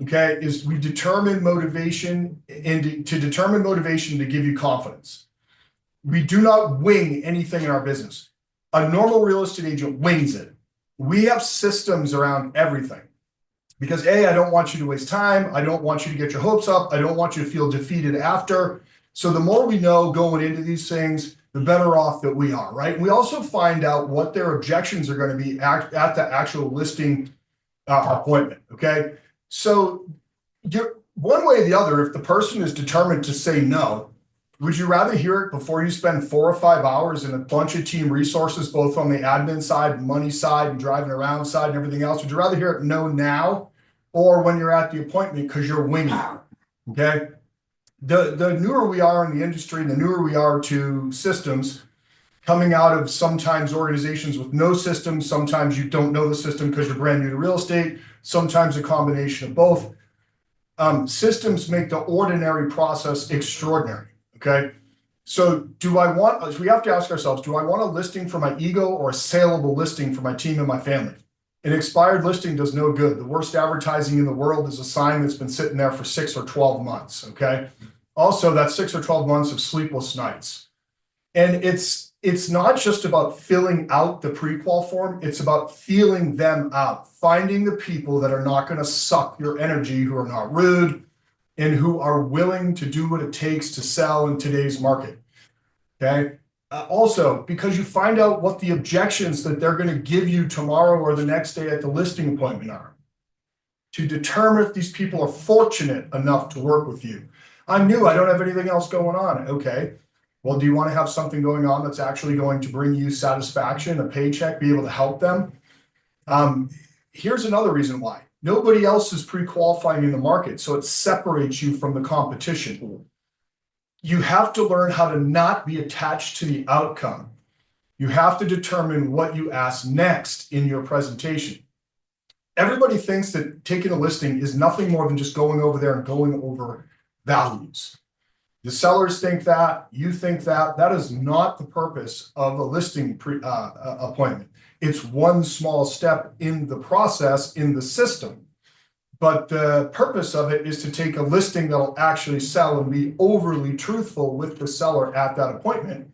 okay, is we determine motivation and to determine motivation to give you confidence. We do not wing anything in our business. A normal real estate agent wings it. We have systems around everything because A, I don't want you to waste time. I don't want you to get your hopes up. I don't want you to feel defeated after. So the more we know going into these things, the better off that we are, right? We also find out what their objections are going to be at the actual listing appointment, okay? So one way or the other, if the person is determined to say no, would you rather hear it before you spend 4 or 5 hours and a bunch of team resources, both on the admin side, money side, and driving around side and everything else? Would you rather hear it no now or when you're at the appointment because you're winging it, okay? The newer we are in the industry, the newer we are to systems, coming out of sometimes organizations with no systems, sometimes you don't know the system because you're brand new to real estate, sometimes a combination of both. Systems make the ordinary process extraordinary, okay? So we have to ask ourselves, do I want a listing for my ego or a saleable listing for my team and my family? An expired listing does no good. The worst advertising in the world is a sign that's been sitting there for 6 or 12 months, okay? Also, that's 6 or 12 months of sleepless nights. And it's not just about filling out the pre-qual form, it's about feeling them out, finding the people that are not going to suck your energy, who are not rude, and who are willing to do what it takes to sell in today's market, okay? Also, because you find out what the objections that they're going to give you tomorrow or the next day at the listing appointment are, to determine if these people are fortunate enough to work with you. I'm new, I don't have anything else going on, okay? Well, do you want to have something going on that's actually going to bring you satisfaction, a paycheck, be able to help them? Here's another reason why. Nobody else is pre-qualifying in the market, so it separates you from the competition. You have to learn how to not be attached to the outcome. You have to determine what you ask next in your presentation. Everybody thinks that taking a listing is nothing more than just going over there and going over values. The sellers think that, you think that. That is not the purpose of a listing appointment. It's one small step in the process, in the system. But the purpose of it is to take a listing that'll actually sell and be overly truthful with the seller at that appointment.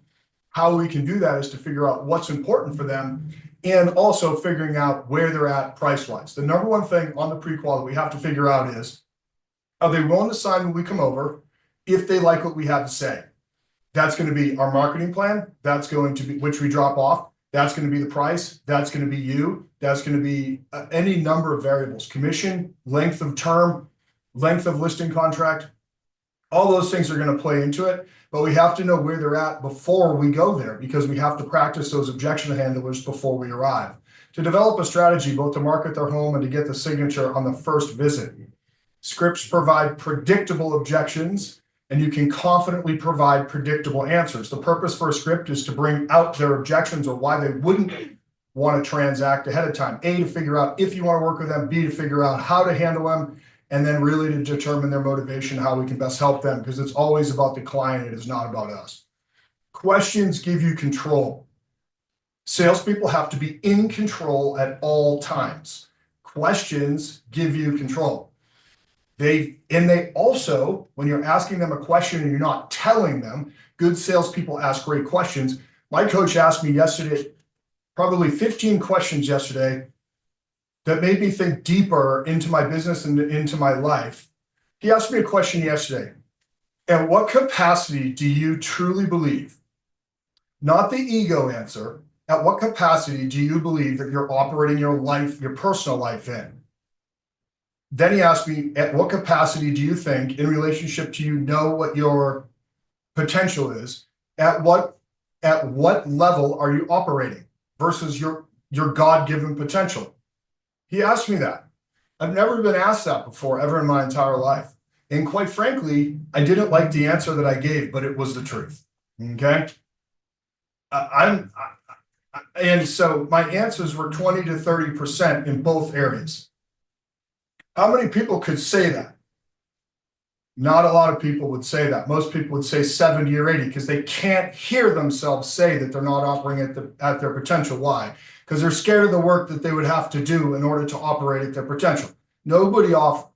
How we can do that is to figure out what's important for them and also figuring out where they're at price-wise. The number one thing on the pre-qual that we have to figure out is, are they willing to sign when we come over if they like what we have to say? That's going to be our marketing plan. That's going to be, which we drop off. That's going to be the price. That's going to be you. That's going to be any number of variables, commission, length of term, length of listing contract. All those things are going to play into it, but we have to know where they're at before we go there because we have to practice those objection handlers before we arrive. To develop a strategy, both to market their home and to get the signature on the first visit. Scripts provide predictable objections, and you can confidently provide predictable answers. The purpose for a script is to bring out their objections or why they wouldn't want to transact ahead of time. A, to figure out if you want to work with them. B, to figure out how to handle them. And then really to determine their motivation, how we can best help them, because it's always about the client. It is not about us. Questions give you control. Salespeople have to be in control at all times. Questions give you control. They also, when you're asking them a question and you're not telling them, good salespeople ask great questions. My coach asked me yesterday, probably 15 questions yesterday that made me think deeper into my business and into my life. He asked me a question yesterday. At what capacity do you truly believe? Not the ego answer. At what capacity do you believe that you're operating your life, your personal life in? Then he asked me, at what capacity do you think in relationship to you know what your potential is? At what level are you operating versus your God-given potential? He asked me that. I've never been asked that before, ever in my entire life. And quite frankly, I didn't like the answer that I gave, but it was the truth, okay? And so my answers were 20 to 30% in both areas. How many people could say that? Not a lot of people would say that. Most people would say 70 or 80 because they can't hear themselves say that they're not operating at their potential. Why? Because they're scared of the work that they would have to do in order to operate at their potential. Nobody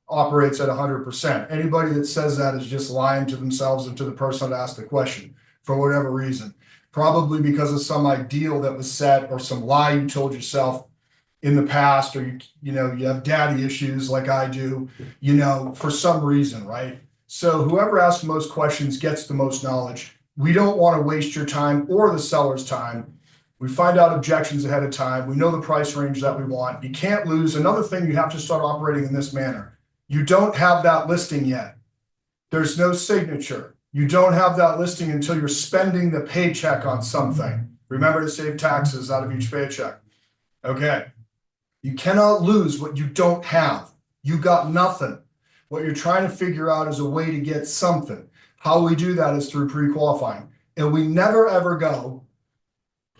operates at 100%. Anybody that says that is just lying to themselves and to the person that asked the question for whatever reason. Probably because of some ideal that was set or some lie you told yourself in the past, or you have daddy issues like I do, for some reason, right? So whoever asks the most questions gets the most knowledge. We don't want to waste your time or the seller's time. We find out objections ahead of time. We know the price range that we want. You can't lose. Another thing, you have to start operating in this manner. You don't have that listing yet. There's no signature. You don't have that listing until you're spending the paycheck on something. Remember to save taxes out of each paycheck. Okay. You cannot lose what you don't have. You got nothing. What you're trying to figure out is a way to get something. How we do that is through pre-qualifying. And we never ever go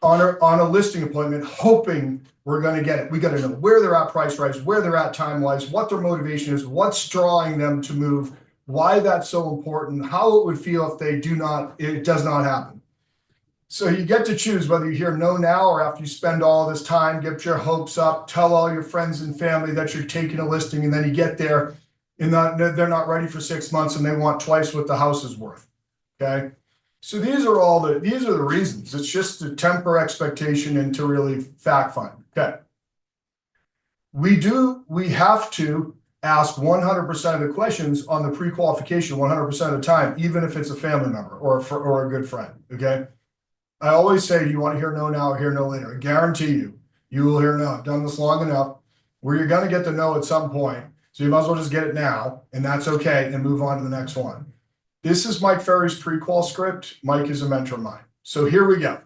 on a listing appointment hoping we're going to get it. We got to know where they're at price-wise, where they're at time-wise, what their motivation is, what's drawing them to move, why that's so important, how it would feel if it does not happen. So you get to choose whether you hear no now or after you spend all this time, get your hopes up, tell all your friends and family that you're taking a listing, and then you get there and they're not ready for 6 months and they want twice what the house is worth. Okay. So these are the reasons. It's just to temper expectation and to really fact find. Okay. We have to ask 100% of the questions on the pre-qualification 100% of the time, even if it's a family member or a good friend. Okay. I always say, do you want to hear no now or hear no later? I guarantee you will hear no. I've done this long enough where you're going to get the no at some point. So you might as well just get it now, and that's okay, and move on to the next one. This is Mike Ferry's pre-qual script. Mike is a mentor of mine. So here we go.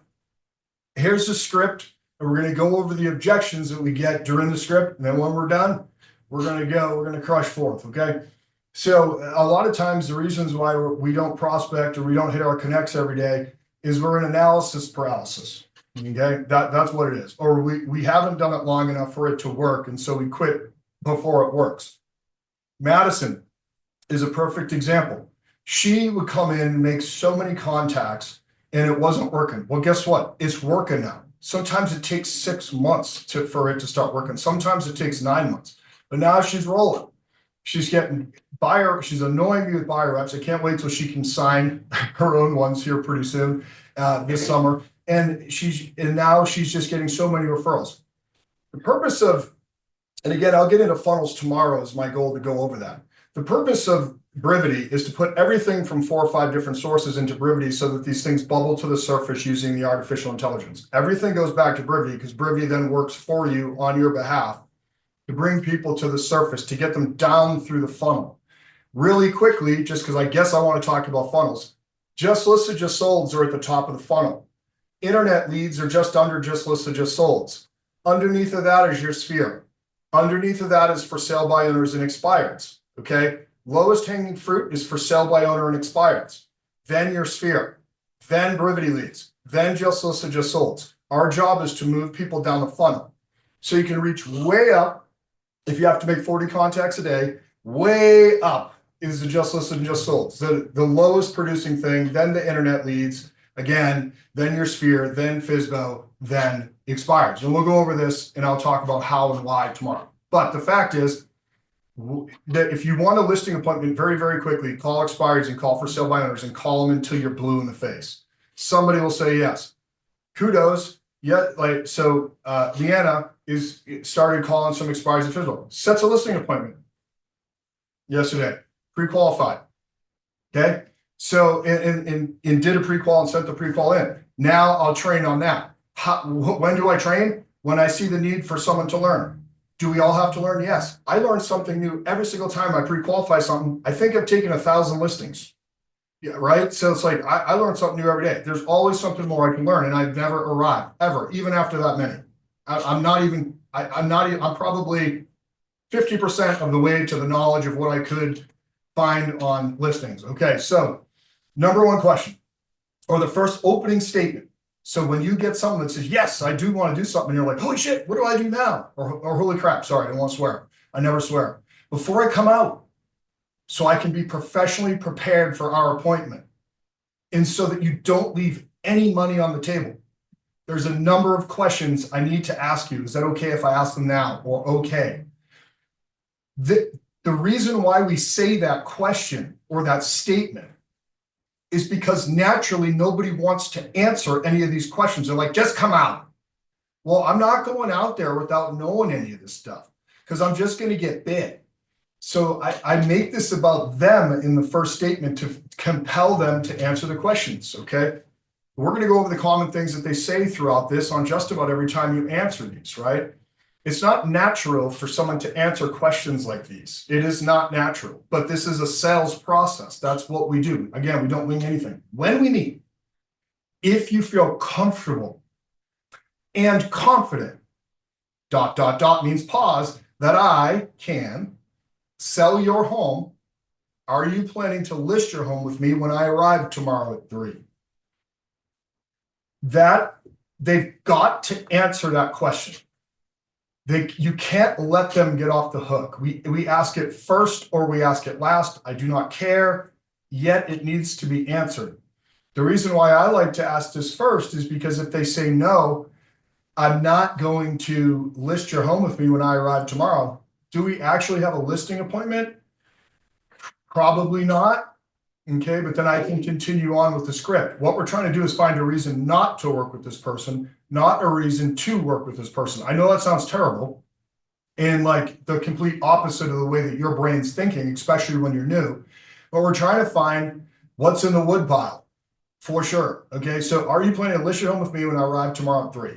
Here's the script, and we're going to go over the objections that we get during the script. And then when we're done, we're going to crush forth. Okay. So a lot of times the reasons why we don't prospect or we don't hit our connects every day is we're in analysis paralysis. Okay. That's what it is. Or we haven't done it long enough for it to work. And so we quit before it works. Madison is a perfect example. She would come in and make so many contacts and it wasn't working. Well, guess what? It's working now. Sometimes it takes 6 months for it to start working. Sometimes it takes 9 months, but now she's rolling. She's getting she's annoying me with buyer reps. I can't wait till she can sign her own ones here pretty soon this summer. And now she's just getting so many referrals. The purpose of, and again, I'll get into funnels tomorrow is my goal to go over that. The purpose of Brevity is to put everything from 4 or 5 different sources into Brevity so that these things bubble to the surface using the artificial intelligence. Everything goes back to Brevity because Brevity then works for you on your behalf to bring people to the surface, to get them down through the funnel. Really quickly, just because I guess I want to talk about funnels, just listed, just solds are at the top of the funnel. Internet leads are just under just listed, just solds. Underneath of that is your sphere. Underneath of that is for sale by owners and expireds. Okay. Lowest hanging fruit is for sale by owner and expireds. Then your sphere, then Brevity leads, then just listed, just solds. Our job is to move people down the funnel. So you can reach way up. If you have to make 40 contacts a day, way up is the just listed and just solds. The lowest producing thing, then the internet leads, again, then your sphere, then FSBO, then expires. And we'll go over this and I'll talk about how and why tomorrow. But the fact is that if you want a listing appointment very, very quickly, call expireds and call for sale by owners and call them until you're blue in the face. Somebody will say yes. Kudos. Yeah, Leanna started calling some expireds and FSBO. Sets a listing appointment yesterday, pre-qualified. Okay. So, and did a pre-qual and sent the pre-qual in. Now I'll train on that. When do I train? When I see the need for someone to learn. Do we all have to learn? Yes. I learn something new every single time I pre-qualify something. I think I've taken 1,000 listings. Yeah, right. So it's like I learn something new every day. There's always something more I can learn, and I've never arrived ever, even after that many. I'm probably 50% of the way to the knowledge of what I could find on listings. Okay, so number one question, or the first opening statement. So when you get something that says, yes, I do want to do something, and you're like, holy shit, what do I do now? Or holy crap, sorry, I don't want to swear. I never swear. Before I come out, so I can be professionally prepared for our appointment. And so that you don't leave any money on the table. There's a number of questions I need to ask you. Is that okay if I ask them now? Or okay. The reason why we say that question or that statement is because naturally nobody wants to answer any of these questions. They're like, just come out. Well, I'm not going out there without knowing any of this stuff because I'm just going to get bit. So I make this about them in the first statement to compel them to answer the questions, okay? We're going to go over the common things that they say throughout this on just about every time you answer these, right? It's not natural for someone to answer questions like these. It is not natural, but this is a sales process. That's what we do. Again, we don't wing anything. When we meet, if you feel comfortable and confident, ... means pause, that I can sell your home. Are you planning to list your home with me when I arrive tomorrow at 3? That they've got to answer that question. You can't let them get off the hook. We ask it first or we ask it last. I do not care, yet it needs to be answered. The reason why I like to ask this first is because if they say no, I'm not going to list your home with me when I arrive tomorrow. Do we actually have a listing appointment? Probably not. Okay, but then I can continue on with the script. What we're trying to do is find a reason not to work with this person, not a reason to work with this person. I know that sounds terrible and like the complete opposite of the way that your brain's thinking, especially when you're new. But we're trying to find what's in the woodpile for sure. Okay, so are you planning to list your home with me when I arrive tomorrow at 3?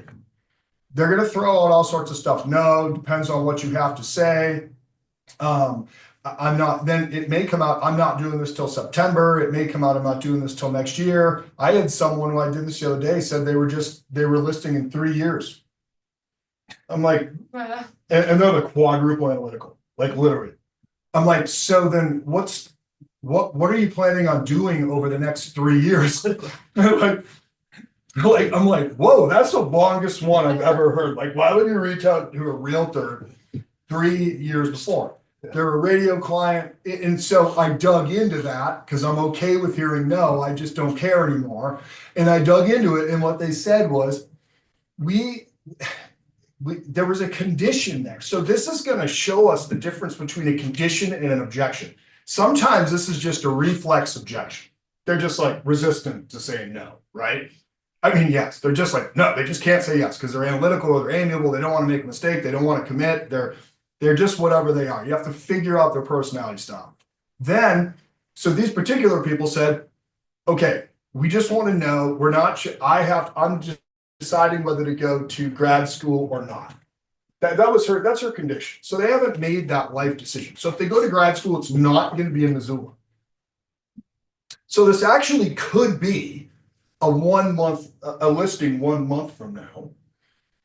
They're going to throw out all sorts of stuff. No, depends on what you have to say. I'm not, then it may come out, I'm not doing this till September. It may come out, I'm not doing this till next year. I had someone who I did this the other day said they were listing in 3 years. I'm like, and they're the quadruple analytical, like literally. I'm like, so then what are you planning on doing over the next 3 years? I'm like, whoa, that's the longest one I've ever heard. Like, why would you reach out to a realtor 3 years before? They're a radio client. And so I dug into that because I'm okay with hearing no, I just don't care anymore. And I dug into it. And what they said was, there was a condition there. So this is going to show us the difference between a condition and an objection. Sometimes this is just a reflex objection. They're just like resistant to saying no, right? I mean, yes, they're just like, no, they just can't say yes because they're analytical or they're amiable. They don't want to make a mistake. They don't want to commit. They're just whatever they are. You have to figure out their personality style. Then, so these particular people said, okay, we just want to know, I'm just deciding whether to go to grad school or not. That's her condition. So they haven't made that life decision. So if they go to grad school, it's not going to be in Missoula. So this actually could be a listing 1 month from now.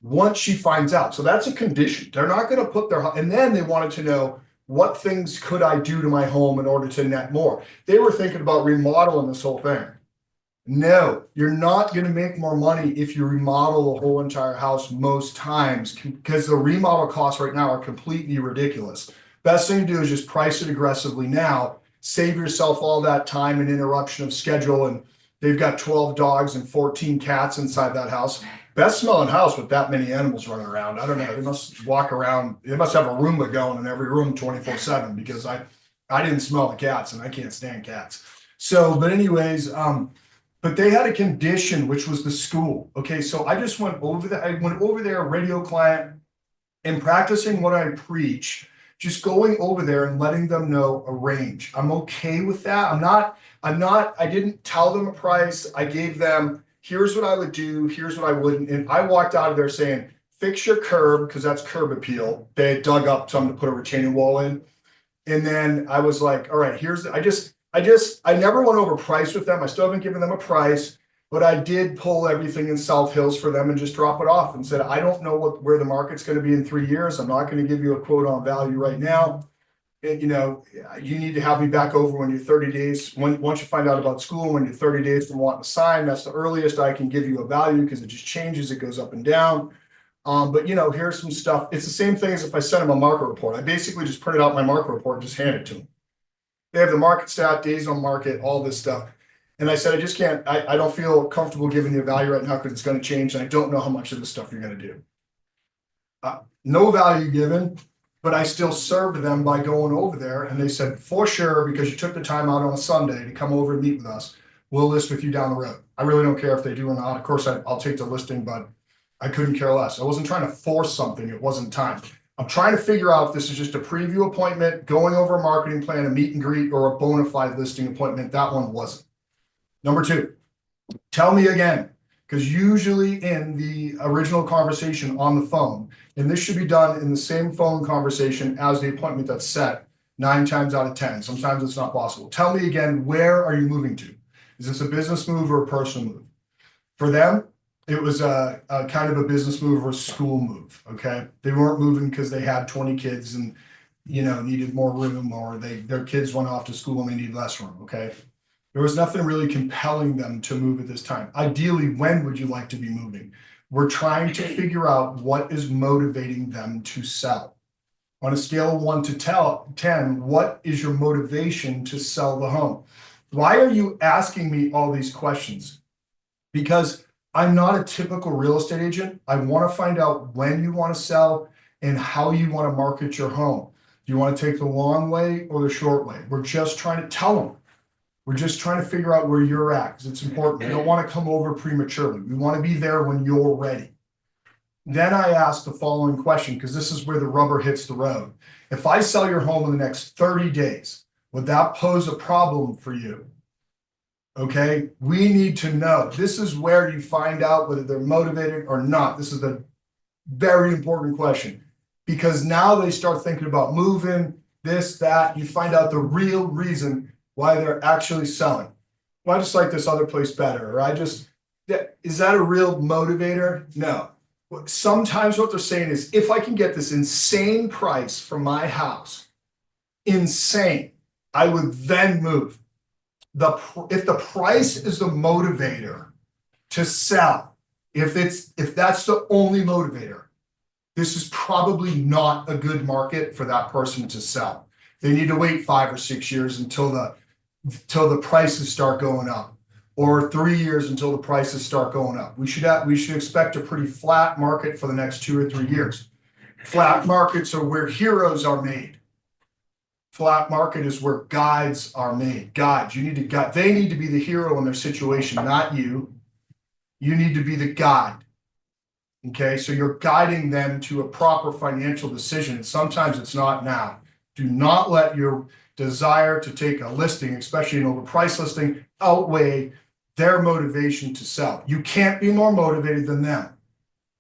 Once she finds out. So that's a condition. They're not going to put and then they wanted to know what things could I do to my home in order to net more. They were thinking about remodeling this whole thing. No, you're not going to make more money if you remodel the whole entire house most times because the remodel costs right now are completely ridiculous. Best thing to do is just price it aggressively now, save yourself all that time and interruption of schedule. And they've got 12 dogs and 14 cats inside that house. Best smelling house with that many animals running around. I don't know. They must walk around. They must have a Roomba going in every room 24/7 because I didn't smell the cats and I can't stand cats. So, but anyways, but they had a condition, which was the school. Okay. So I just went over there. I went over there, a radio client, and practicing what I preach, just going over there and letting them know a range. I'm okay with that. I didn't tell them a price. I gave them, here's what I would do, here's what I wouldn't. And I walked out of there saying, fix your curb, because that's curb appeal. They had dug up something to put a retaining wall in. And then I was like, all right, I never went over price with them. I still haven't given them a price, but I did pull everything in South Hills for them and just drop it off and said, I don't know where the market's going to be in 3 years. I'm not going to give you a quote on value right now. You need to have me back over when you're 30 days. Once you find out about school, when you're 30 days from wanting to sign, that's the earliest I can give you a value because it just changes. It goes up and down. But here's some stuff. It's the same thing as if I sent them a market report. I basically just printed out my market report and just hand it to them. They have the market stat, days on market, all this stuff. And I said, I just can't, I don't feel comfortable giving you a value right now because it's going to change. And I don't know how much of this stuff you're going to do. No value given. but I still served them by going over there, and they said, for sure, because you took the time out on a Sunday to come over and meet with us, we'll list with you down the road. I really don't care if they do or not. Of course, I'll take the listing, but I couldn't care less. I wasn't trying to force something. It wasn't time. I'm trying to figure out if this is just a preview appointment, going over a marketing plan, a meet and greet, or a bona fide listing appointment. That one wasn't. Number two, tell me again, because usually in the original conversation on the phone, and this should be done in the same phone conversation as the appointment that's set 9 times out of 10. Sometimes it's not possible. Tell me again, where are you moving to? Is this a business move or a personal move? For them, it was a kind of a business move or school move, okay? They weren't moving because they had 20 kids and, needed more room, or their kids went off to school and they need less room, okay? There was nothing really compelling them to move at this time. Ideally, when would you like to be moving? We're trying to figure out what is motivating them to sell. On a scale of 1 to 10, what is your motivation to sell the home? Why are you asking me all these questions? Because I'm not a typical real estate agent. I want to find out when you want to sell and how you want to market your home. Do you want to take the long way or the short way? We're just trying to tell them. We're just trying to figure out where you're at, because it's important. We don't want to come over prematurely. We want to be there when you're ready. Then I ask the following question, because this is where the rubber hits the road. If I sell your home in the next 30 days, would that pose a problem for you? Okay, we need to know. This is where you find out whether they're motivated or not. This is a very important question, because now they start thinking about moving, this, that. You find out the real reason why they're actually selling. Well, I just like this other place better, or is that a real motivator? No. Sometimes what they're saying is, if I can get this insane price for my house, insane, I would then move. If the price is the motivator to sell, if that's the only motivator, this is probably not a good market for that person to sell. They need to wait 5 or 6 years until the prices start going up, or 3 years until the prices start going up. We should expect a pretty flat market for the next 2 or 3 years. Flat markets are where heroes are made. Flat market is where guides are made. Guides, they need to be the hero in their situation, not you. You need to be the guide. Okay, so you're guiding them to a proper financial decision. Sometimes it's not now. Do not let your desire to take a listing, especially an overpriced listing, outweigh their motivation to sell. You can't be more motivated than them.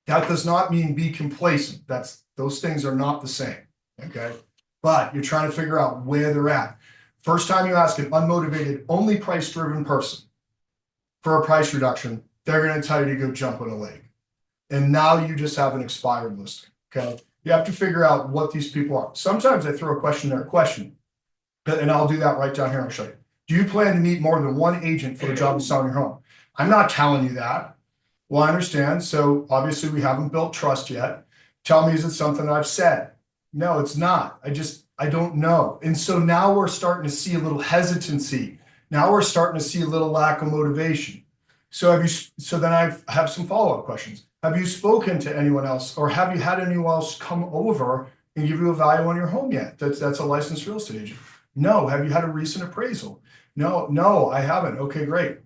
That does not mean be complacent. Those things are not the same. Okay. But you're trying to figure out where they're at. First time you ask an unmotivated, only price-driven person for a price reduction, they're going to tell you to go jump in a lake. And now you just have an expired listing. Okay. You have to figure out what these people are. Sometimes I throw a questionnaire question, and I'll do that right down here. I'll show you. Do you plan to meet more than one agent for the job of selling your home? I'm not telling you that. Well, I understand. So obviously we haven't built trust yet. Tell me, is it something I've said? No, it's not. I don't know. And so now we're starting to see a little hesitancy. Now we're starting to see a little lack of motivation. So then I have some follow-up questions. Have you spoken to anyone else, or have you had anyone else come over and give you a value on your home yet? That's a licensed real estate agent. No. Have you had a recent appraisal? No, I haven't. Okay, great.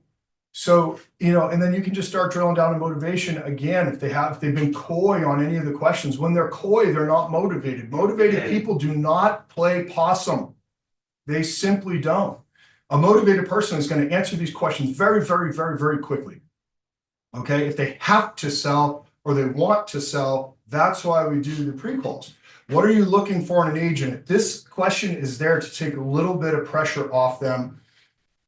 So, and then you can just start drilling down to motivation again. If they've been coy on any of the questions. When they're coy, they're not motivated. Motivated people do not play possum. They simply don't. A motivated person is going to answer these questions very, very, very, very quickly. Okay, if they have to sell or they want to sell, that's why we do the pre-quals. What are you looking for in an agent? This question is there to take a little bit of pressure off them,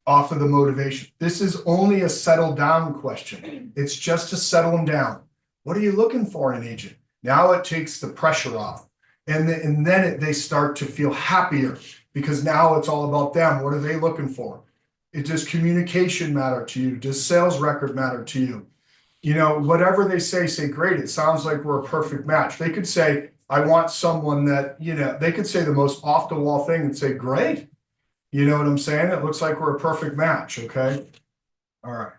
off of the motivation. This is only a settle down question. It's just to settle them down. What are you looking for in an agent? Now it takes the pressure off. And then they start to feel happier, because now it's all about them. What are they looking for? Does communication matter to you? Does sales record matter to you? Whatever they say, great. It sounds like we're a perfect match. They could say, I want someone that, they could say the most off the wall thing and say, great. You know what I'm saying? It looks like we're a perfect match. Okay. All right.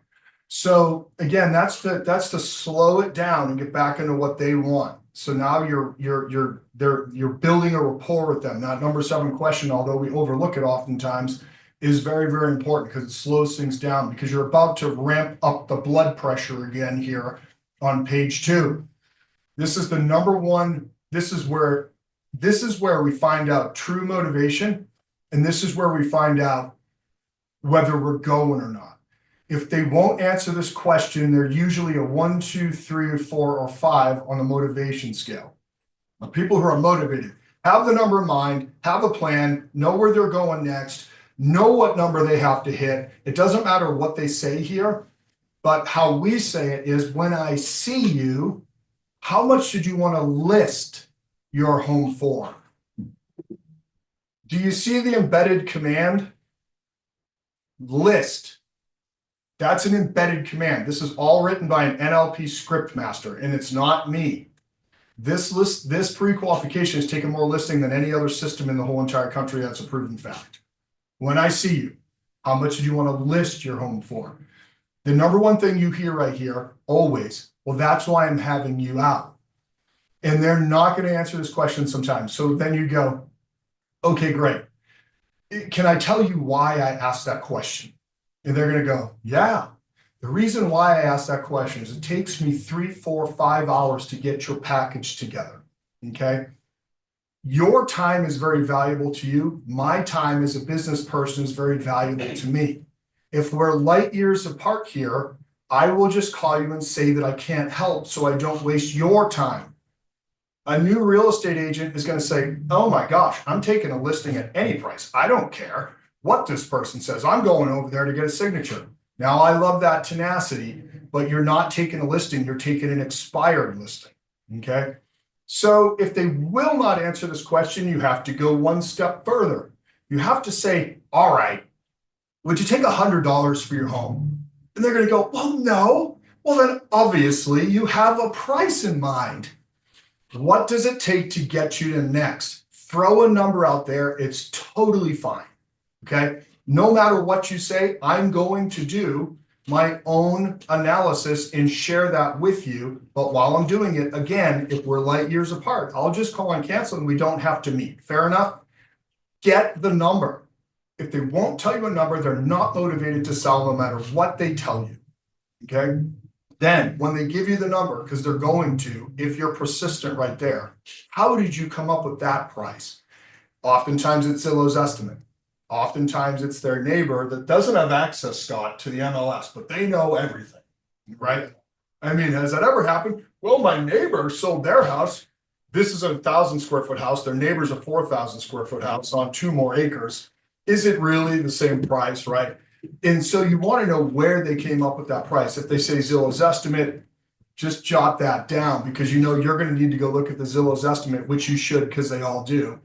So again, that's to slow it down and get back into what they want. So now you're building a rapport with them. That number 7 question, although we overlook it oftentimes, is very, very important because it slows things down, because you're about to ramp up the blood pressure again here on page 2. This is the number one. This is where we find out true motivation, and this is where we find out whether we're going or not. If they won't answer this question, they're usually a 1, 2, 3, or 4, or 5 on the motivation scale. The people who are motivated have the number in mind, have a plan, know where they're going next, know what number they have to hit. It doesn't matter what they say here, but how we say it is, when I see you, how much did you want to list your home for? Do you see the embedded command? List. That's an embedded command. This is all written by an NLP script master, and it's not me. This pre-qualification has taken more listing than any other system in the whole entire country. That's a proven fact. When I see you, how much do you want to list your home for? The number one thing you hear right here, always, well, that's why I'm having you out. And they're not going to answer this question sometimes. So then you go, okay, great. Can I tell you why I asked that question? And they're going to go, yeah. The reason why I asked that question is it takes me 3, 4, 5 hours to get your package together. Okay. Your time is very valuable to you. My time as a business person is very valuable to me. If we're light years apart here, I will just call you and say that I can't help so I don't waste your time. A new real estate agent is going to say, oh my gosh, I'm taking a listing at any price. I don't care what this person says. I'm going over there to get a signature. Now, I love that tenacity, but you're not taking a listing. You're taking an expired listing. Okay. So if they will not answer this question, you have to go one step further. You have to say, all right, would you take $100 for your home? And they're going to go, well, no. Well, then obviously you have a price in mind. What does it take to get you to next? Throw a number out there. It's totally fine. Okay. No matter what you say, I'm going to do my own analysis and share that with you. But while I'm doing it, again, if we're light years apart, I'll just call and cancel and we don't have to meet. Fair enough? Get the number. If they won't tell you a number, they're not motivated to sell no matter what they tell you. Okay. Then when they give you the number, because they're going to, if you're persistent right there, how did you come up with that price? Oftentimes it's Zillow's estimate. Oftentimes it's their neighbor that doesn't have access, Scott, to the MLS, but they know everything, right? I mean, has that ever happened? Well, my neighbor sold their house. This is a 1,000 square foot house. Their neighbor's a 4,000 square foot house on 2 more acres. Is it really the same price, right? And so you want to know where they came up with that price. If they say Zillow's estimate, just jot that down, because you know you're going to need to go look at the Zillow's estimate, which you should, because they all do.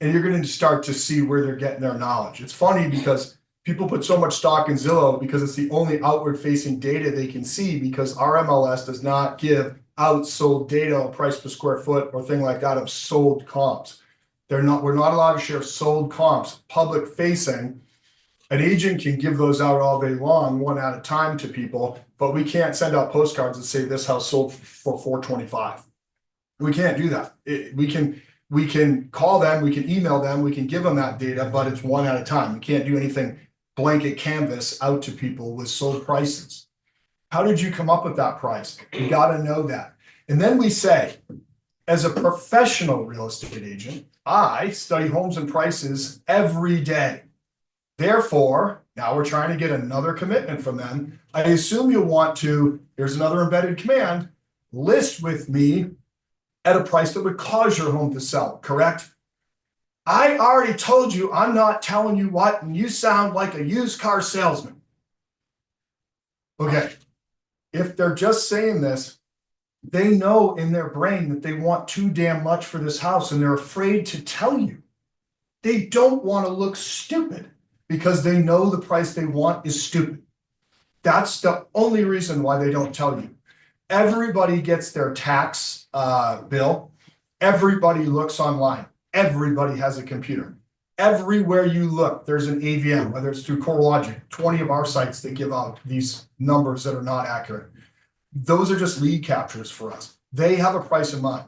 And you're going to start to see where they're getting their knowledge. It's funny because people put so much stock in Zillow because it's the only outward facing data they can see, because our MLS does not give outsold data, price per square foot or thing like that of sold comps. We're not allowed to share sold comps, public facing. An agent can give those out all day long, one at a time to people, but we can't send out postcards that say this house sold for $425. We can't do that. We can call them, we can email them, we can give them that data, but it's one at a time. We can't do anything blanket canvas out to people with sold prices. How did you come up with that price? You got to know that. And then we say, as a professional real estate agent, I study homes and prices every day. Therefore, now we're trying to get another commitment from them. I assume you'll want to, here's another embedded command, list with me at a price that would cause your home to sell, correct? I already told you I'm not telling you what, and you sound like a used car salesman. Okay, if they're just saying this, they know in their brain that they want too damn much for this house, and they're afraid to tell you. They don't want to look stupid because they know the price they want is stupid. That's the only reason why they don't tell you. Everybody gets their tax bill. Everybody looks online. Everybody has a computer. Everywhere you look, there's an AVM, whether it's through CoreLogic, 20 of our sites that give out these numbers that are not accurate. Those are just lead captures for us. They have a price in mind.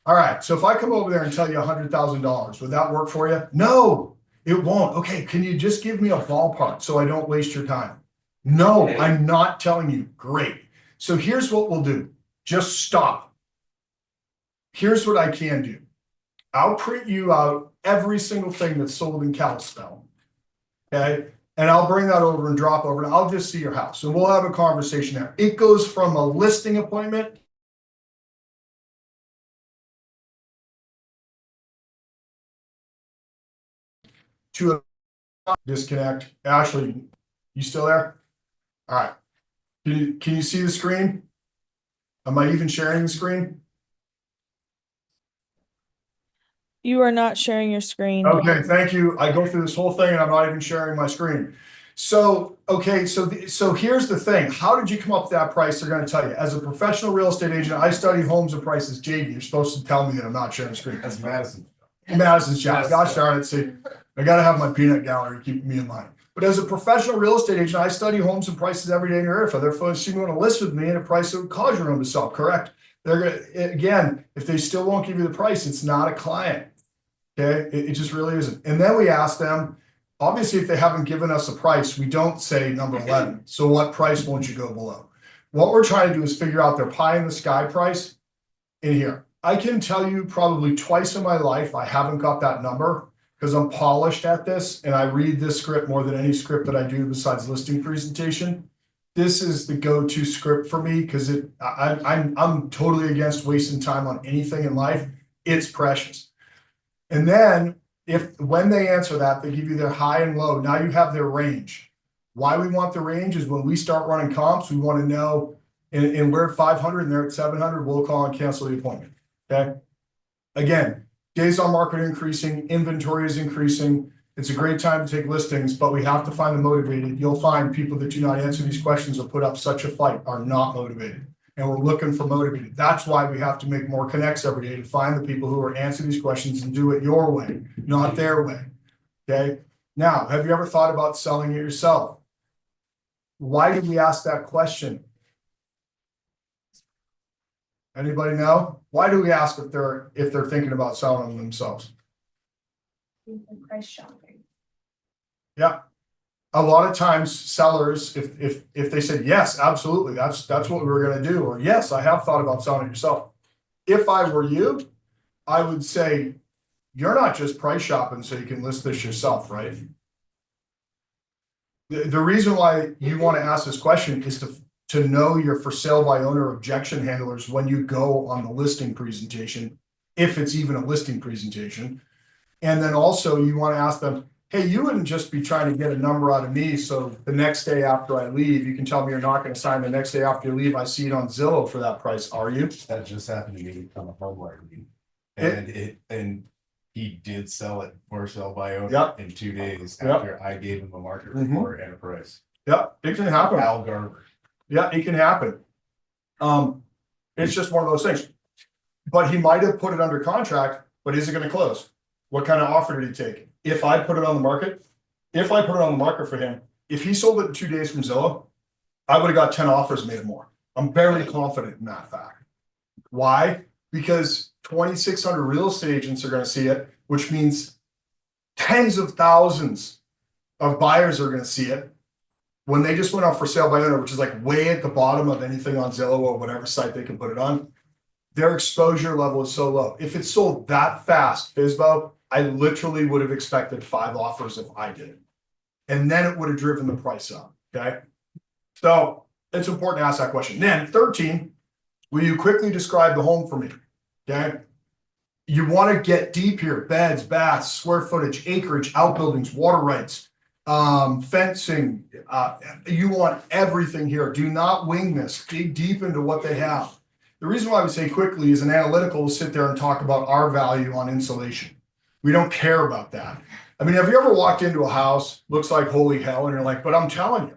All right, so if I come over there and tell you $100,000, would that work for you? No, it won't. Okay, can you just give me a ballpark so I don't waste your time? No, I'm not telling you. Great. So here's what we'll do. Just stop. Here's what I can do. I'll print you out every single thing that's sold in Kalispell. Okay. And I'll bring that over and drop over and I'll just see your house and we'll have a conversation there. It goes from a listing appointment to a disconnect. Ashley, you still there? All right. Can you see the screen? Am I even sharing the screen? You are not sharing your screen. Okay, thank you. I go through this whole thing and I'm not even sharing my screen. So, okay, so here's the thing. How did you come up with that price? They're going to tell you. As a professional real estate agent, I study homes and prices. JD, you're supposed to tell me that I'm not sharing screen. That's Madison. Madison's job. Gosh darn it. See, I got to have my peanut gallery keeping me in line. But as a professional real estate agent, I study homes and prices every day in your area. For therefore, you want to list with me at a price that would cause your home to sell, correct? They're going to, again, if they still won't give you the price, it's not a client. Okay, it just really isn't. And then we ask them, obviously, if they haven't given us a price, we don't say number 11. So what price won't you go below? What we're trying to do is figure out their pie in the sky price in here. I can tell you probably twice in my life, I haven't got that number because I'm polished at this and I read this script more than any script that I do besides listing presentation. This is the go-to script for me because I'm totally against wasting time on anything in life. It's precious. And then when they answer that, they give you their high and low. Now you have their range. Why we want the range is when we start running comps, we want to know, and we're at 500 and they're at 700, we'll call and cancel the appointment. Okay. Again, days on market increasing, inventory is increasing. It's a great time to take listings, but we have to find them motivated. You'll find people that do not answer these questions or put up such a fight are not motivated. And we're looking for motivated. That's why we have to make more connects every day to find the people who are answering these questions and do it your way, not their way. Okay. Now, have you ever thought about selling it yourself? Why did we ask that question? Anybody know? Why do we ask if they're thinking about selling themselves? Price shopping. Yeah. A lot of times sellers, if they said, yes, absolutely, that's what we were going to do, or yes, I have thought about selling it yourself. If I were you, I would say, you're not just price shopping so you can list this yourself, right? The reason why you want to ask this question is to know your for sale by owner objection handlers when you go on the listing presentation, if it's even a listing presentation. And then also you want to ask them, hey, you wouldn't just be trying to get a number out of me. So the next day after I leave, you can tell me you're not going to sign. The next day after you leave, I see it on Zillow for that price. Are you? That just happened to me on a home library. And he did sell it for sale by owner in 2 days after I gave him a market report and a price. Yep, it can happen. Al Garver. Yeah, it can happen. It's just one of those things. But he might have put it under contract, but is it going to close? What kind of offer did he take? If I put it on the market, for him, if he sold it in 2 days from Zillow, I would have got 10 offers, made it more. I'm barely confident in that fact. Why? Because 2,600 real estate agents are going to see it, which means tens of thousands of buyers are going to see it. When they just went off for sale by owner, which is like way at the bottom of anything on Zillow or whatever site they can put it on, their exposure level is so low. If it sold that fast, Fizbo, I literally would have expected 5 offers if I did it. And then it would have driven the price up. Okay. So it's important to ask that question. Then 13, will you quickly describe the home for me? Okay. You want to get deep here: beds, baths, square footage, acreage, outbuildings, water rights, fencing. You want everything here. Do not wing this. Dig deep into what they have. The reason why we say quickly is an analytical will sit there and talk about our value on insulation. We don't care about that. I mean, have you ever walked into a house, looks like holy hell, and you're like, but I'm telling you,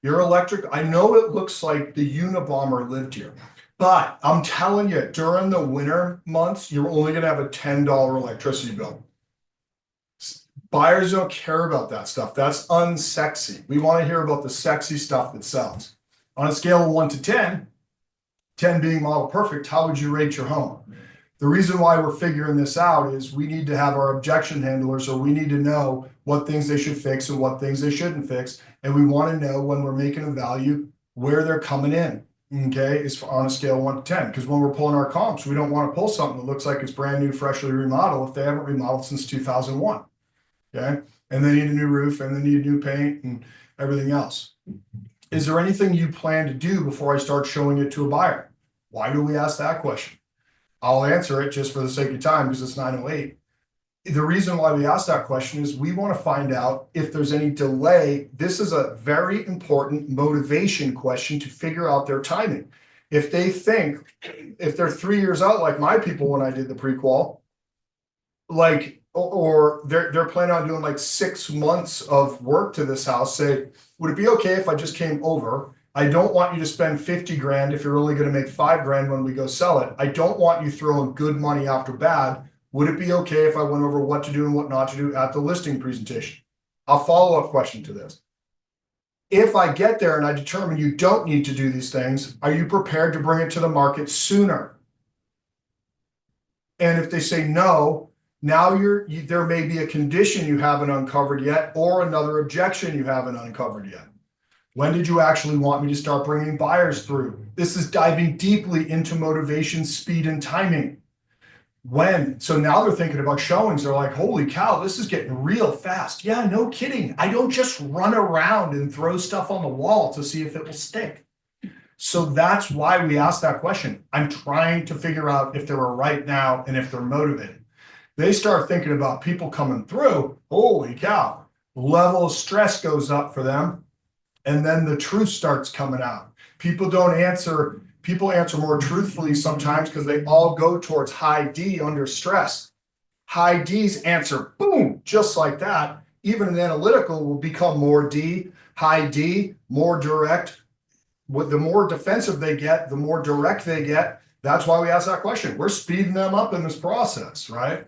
your electric, I know it looks like the Unabomber lived here, but I'm telling you, during the winter months, you're only going to have a $10 electricity bill. Buyers don't care about that stuff. That's unsexy. We want to hear about the sexy stuff that sells. On a scale of 1 to 10, 10 being model perfect, how would you rate your home? The reason why we're figuring this out is we need to have our objection handlers, or we need to know what things they should fix and what things they shouldn't fix. And we want to know when we're making a value, where they're coming in. Okay, is on a scale of 1 to 10. Because when we're pulling our comps, we don't want to pull something that looks like it's brand new, freshly remodeled if they haven't remodeled since 2001. Okay, and they need a new roof and they need new paint and everything else. Is there anything you plan to do before I start showing it to a buyer? Why do we ask that question? I'll answer it just for the sake of time because it's 9:08. The reason why we ask that question is we want to find out if there's any delay. This is a very important motivation question to figure out their timing. If they think, if they're 3 years out, like my people when I did the prequal, like, or they're planning on doing like 6 months of work to this house, say, would it be okay if I just came over? I don't want you to spend 50 grand if you're only going to make 5 grand when we go sell it. I don't want you throwing good money after bad. Would it be okay if I went over what to do and what not to do at the listing presentation? A follow-up question to this. If I get there and I determine you don't need to do these things, are you prepared to bring it to the market sooner? And if they say no, now there may be a condition you haven't uncovered yet or another objection you haven't uncovered yet. When did you actually want me to start bringing buyers through? This is diving deeply into motivation, speed, and timing. When? So now they're thinking about showings. They're like, holy cow, this is getting real fast. Yeah, no kidding. I don't just run around and throw stuff on the wall to see if it will stick. So that's why we ask that question. I'm trying to figure out if they're right now and if they're motivated. They start thinking about people coming through. Holy cow, level of stress goes up for them. And then the truth starts coming out. People answer more truthfully sometimes because they all go towards high D under stress. High D's answer, boom, just like that. Even an analytical will become more D, high D, more direct. The more defensive they get, the more direct they get. That's why we ask that question. We're speeding them up in this process, right?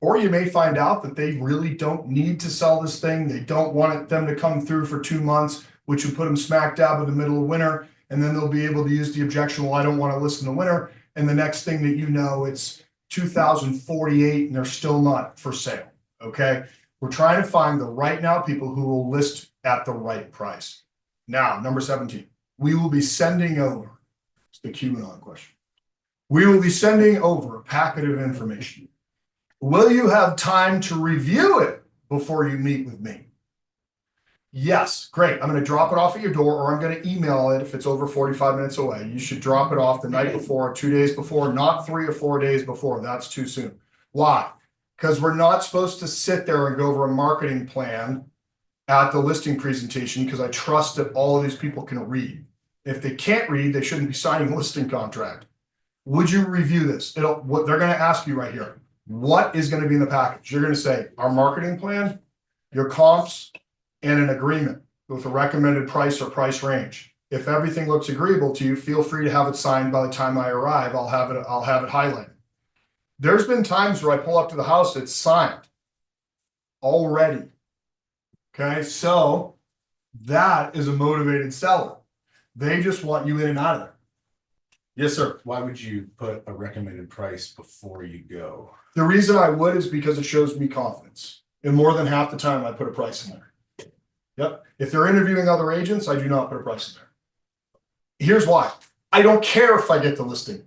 Or you may find out that they really don't need to sell this thing. They don't want them to come through for 2 months, which would put them smack dab in the middle of winter. And then they'll be able to use the objection, well, I don't want to list in the winter. And the next thing that you know, it's 2048 and they're still not for sale. Okay. We're trying to find the right now people who will list at the right price. Now, number 17, we will be sending over, it's the QAnon question. We will be sending over a packet of information. Will you have time to review it before you meet with me? Yes, great. I'm going to drop it off at your door, or I'm going to email it if it's over 45 minutes away. You should drop it off the night before, 2 days before, not 3 or 4 days before. That's too soon. Why? Because we're not supposed to sit there and go over a marketing plan at the listing presentation, because I trust that all of these people can read. If they can't read, they shouldn't be signing a listing contract. Would you review this? What they're going to ask you right here. What is going to be in the package? You're going to say our marketing plan, your comps, and an agreement with a recommended price or price range. If everything looks agreeable to you, feel free to have it signed by the time I arrive. I'll have it highlighted. There's been times where I pull up to the house, it's signed already. Okay, so that is a motivated seller. They just want you in and out of there. Yes, sir. Why would you put a recommended price before you go? The reason I would is because it shows me confidence. And more than half the time I put a price in there. Yep. If they're interviewing other agents, I do not put a price in there. Here's why. I don't care if I get the listing.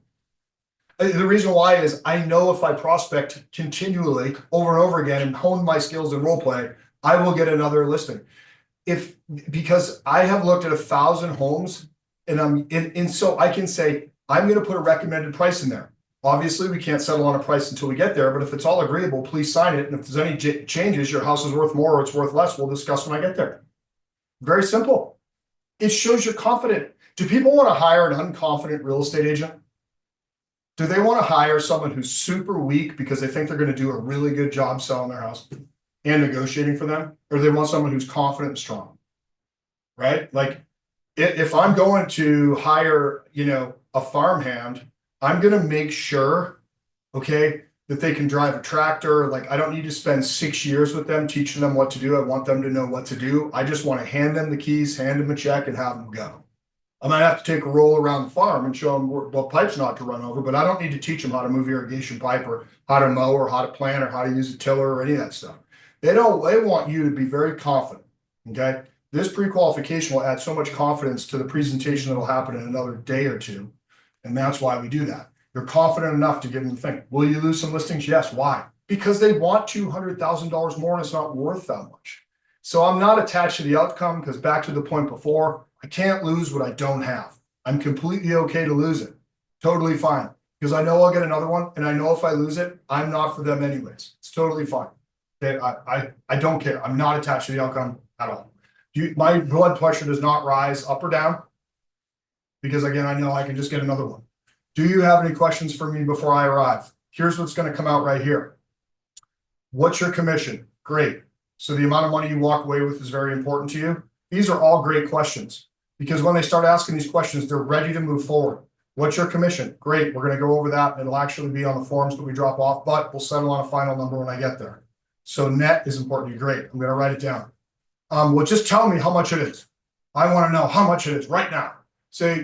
The reason why is I know if I prospect continually over and over again and hone my skills in role play, I will get another listing. Because I have looked at 1,000 homes and so I can say, I'm going to put a recommended price in there. Obviously, we can't settle on a price until we get there, but if it's all agreeable, please sign it. And if there's any changes, your house is worth more or it's worth less, we'll discuss when I get there. Very simple. It shows you're confident. Do people want to hire an unconfident real estate agent? Do they want to hire someone who's super weak because they think they're going to do a really good job selling their house and negotiating for them? Or do they want someone who's confident and strong? Right? Like if I'm going to hire, a farmhand, I'm going to make sure, okay, that they can drive a tractor. Like I don't need to spend 6 years with them, teaching them what to do. I want them to know what to do. I just want to hand them the keys, hand them a check and have them go. I might have to take a roll around the farm and show them what pipes not to run over, but I don't need to teach them how to move irrigation pipe or how to mow or how to plant or how to use a tiller or any of that stuff. They want you to be very confident, okay? This pre-qualification will add so much confidence to the presentation that'll happen in another day or two. And that's why we do that. You're confident enough to give them the thing. Will you lose some listings? Yes. Why? Because they want $200,000 more and it's not worth that much. So I'm not attached to the outcome because back to the point before, I can't lose what I don't have. I'm completely okay to lose it. Totally fine. Because I know I'll get another one. And I know if I lose it, I'm not for them anyways. It's totally fine. Okay, I don't care. I'm not attached to the outcome at all. My blood pressure does not rise up or down. Because again, I know I can just get another one. Do you have any questions for me before I arrive? Here's what's going to come out right here. What's your commission? Great. So the amount of money you walk away with is very important to you. These are all great questions because when they start asking these questions, they're ready to move forward. What's your commission? Great. We're going to go over that. It'll actually be on the forms that we drop off, but we'll settle on a final number when I get there. So net is important to you. Great. I'm going to write it down. Well, just tell me how much it is. I want to know how much it is right now. Say,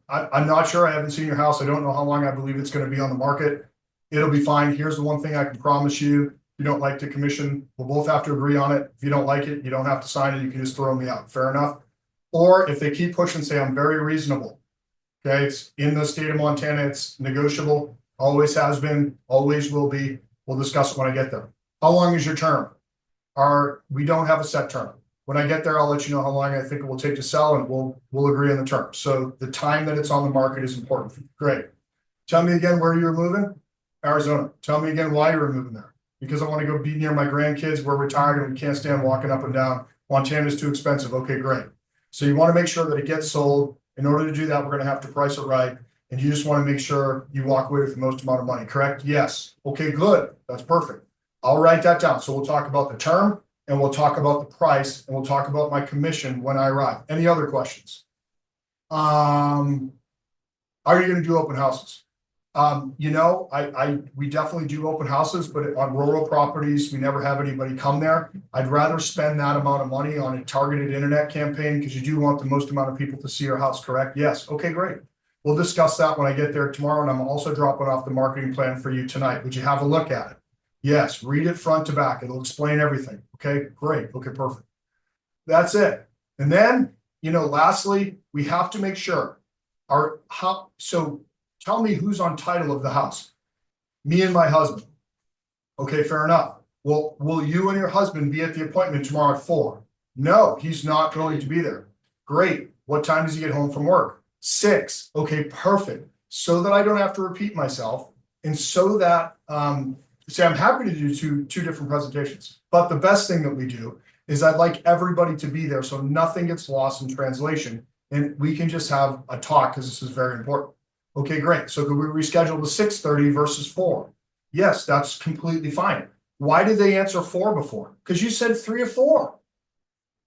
I'm not sure. I haven't seen your house. I don't know how long I believe it's going to be on the market. It'll be fine. Here's the one thing I can promise you. If you don't like the commission, we'll both have to agree on it. If you don't like it, you don't have to sign it. You can just throw me out. Fair enough. Or if they keep pushing, say, I'm very reasonable. Okay. It's in the state of Montana. It's negotiable. Always has been, always will be. We'll discuss it when I get there. How long is your term? We don't have a set term. When I get there, I'll let you know how long I think it will take to sell and we'll agree on the terms. So the time that it's on the market is important. Great. Tell me again where you're moving. Arizona. Tell me again why you're moving there. Because I want to go be near my grandkids. We're retired and we can't stand walking up and down. Montana is too expensive. Okay, great. So you want to make sure that it gets sold. In order to do that, we're going to have to price it right. And you just want to make sure you walk away with the most amount of money, correct? Yes. Okay, good. That's perfect. I'll write that down. So we'll talk about the term. And we'll talk about the price and we'll talk about my commission when I arrive. Any other questions? Are you going to do open houses? We definitely do open houses, but on rural properties, we never have anybody come there. I'd rather spend that amount of money on a targeted internet campaign because you do want the most amount of people to see your house, correct? Yes. Okay, great. We'll discuss that when I get there tomorrow. And I'm also dropping off the marketing plan for you tonight. Would you have a look at it? Yes, read it front to back. It'll explain everything. Okay, great. Okay, perfect. That's it. And then, lastly, we have to make sure so tell me who's on title of the house. Me and my husband. Okay, fair enough. Well, will you and your husband be at the appointment tomorrow at 4? No, he's not going to be there. Great. What time does he get home from work? 6. Okay, perfect. So that I don't have to repeat myself and so that see, I'm happy to do two different presentations, but the best thing that we do is I'd like everybody to be there so nothing gets lost in translation and we can just have a talk because this is very important. Okay, great. So could we reschedule to 6:30 versus 4? Yes, that's completely fine. Why did they answer 4 before? Because you said 3 or 4,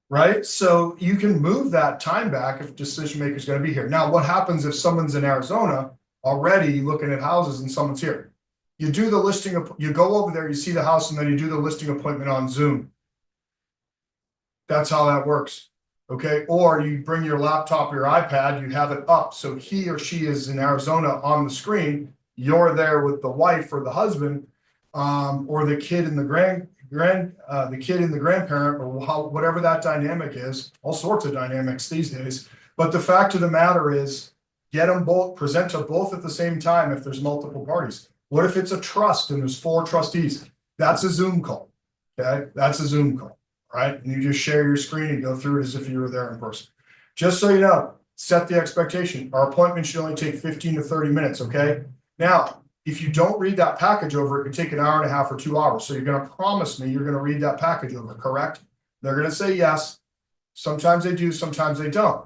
right? So you can move that time back if decision maker is going to be here. Now, what happens if someone's in Arizona already looking at houses and someone's here? You do the listing, you go over there, you see the house, and then you do the listing appointment on Zoom. That's how that works. Okay. Or you bring your laptop or your iPad, you have it up. So he or she is in Arizona on the screen. You're there with the wife or the husband, or the kid and the grandparent, or whatever that dynamic is, all sorts of dynamics these days. But the fact of the matter is, get them both, present to both at the same time if there's multiple parties. What if it's a trust and there's 4 trustees? That's a Zoom call. Okay, that's a Zoom call, right? And you just share your screen and go through it as if you were there in person. Just so you know, set the expectation. Our appointment should only take 15 to 30 minutes, okay? Now, if you don't read that package over, it could take an hour and a half or 2 hours. So you're going to promise me you're going to read that package over, correct? They're going to say yes. Sometimes they do, sometimes they don't.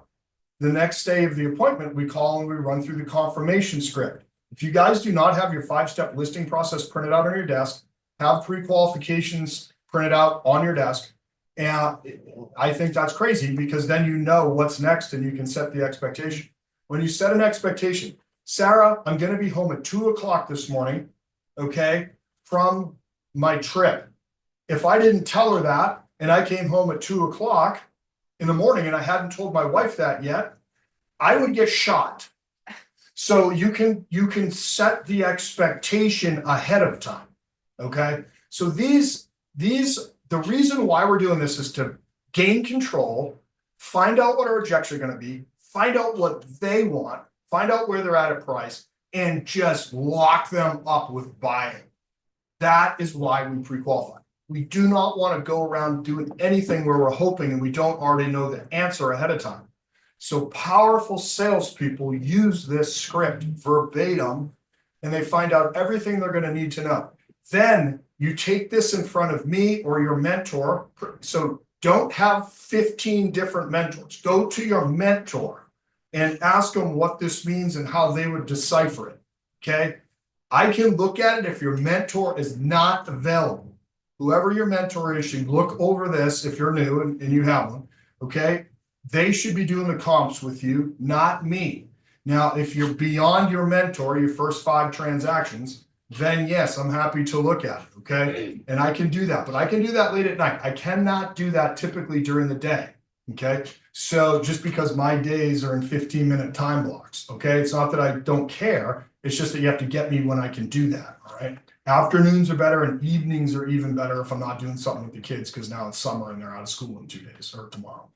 The next day of the appointment, we call and we run through the confirmation script. If you guys do not have your 5-step listing process printed out on your desk, have pre-qualifications printed out on your desk, and I think that's crazy because then you know what's next and you can set the expectation. When you set an expectation, Sarah, I'm going to be home at 2 o'clock this morning, okay, from my trip. If I didn't tell her that and I came home at 2 o'clock in the morning and I hadn't told my wife that yet, I would get shot. So you can set the expectation ahead of time. Okay, so the reason why we're doing this is to gain control, find out what our objections are going to be, find out what they want, find out where they're at a price, and just lock them up with buying. That is why we pre-qualify. We do not want to go around doing anything where we're hoping and we don't already know the answer ahead of time. So powerful salespeople use this script verbatim and they find out everything they're going to need to know. Then you take this in front of me or your mentor. So don't have 15 different mentors. Go to your mentor and ask them what this means and how they would decipher it. Okay. I can look at it if your mentor is not available. Whoever your mentor is should look over this if you're new and you have one. Okay. They should be doing the comps with you, not me. Now, if you're beyond your mentor, your first 5 transactions, then yes, I'm happy to look at it. Okay. And I can do that, but I can do that late at night. I cannot do that typically during the day. Okay. So just because my days are in 15-minute time blocks. Okay. It's not that I don't care. It's just that you have to get me when I can do that. All right. Afternoons are better and evenings are even better if I'm not doing something with the kids because now it's summer and they're out of school in 2 days or tomorrow.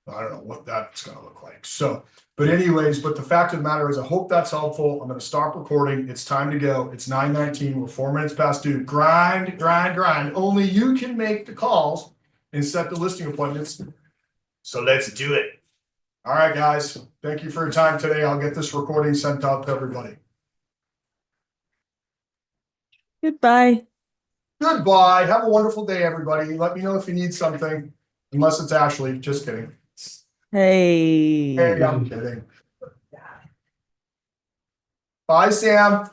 I don't know what that's going to look like. So, but anyways, but the fact of the matter is, I hope that's helpful. I'm going to stop recording. It's time to go. It's 9:19. We're 4 minutes past due. Grind, grind, grind. Only you can make the calls and set the listing appointments. So let's do it. All right, guys. Thank you for your time today. I'll get this recording sent out to everybody. Goodbye. Goodbye. Have a wonderful day, everybody. Let me know if you need something. Unless it's Ashley. Just kidding. Hey. Hey, I'm kidding. Bye, Sam.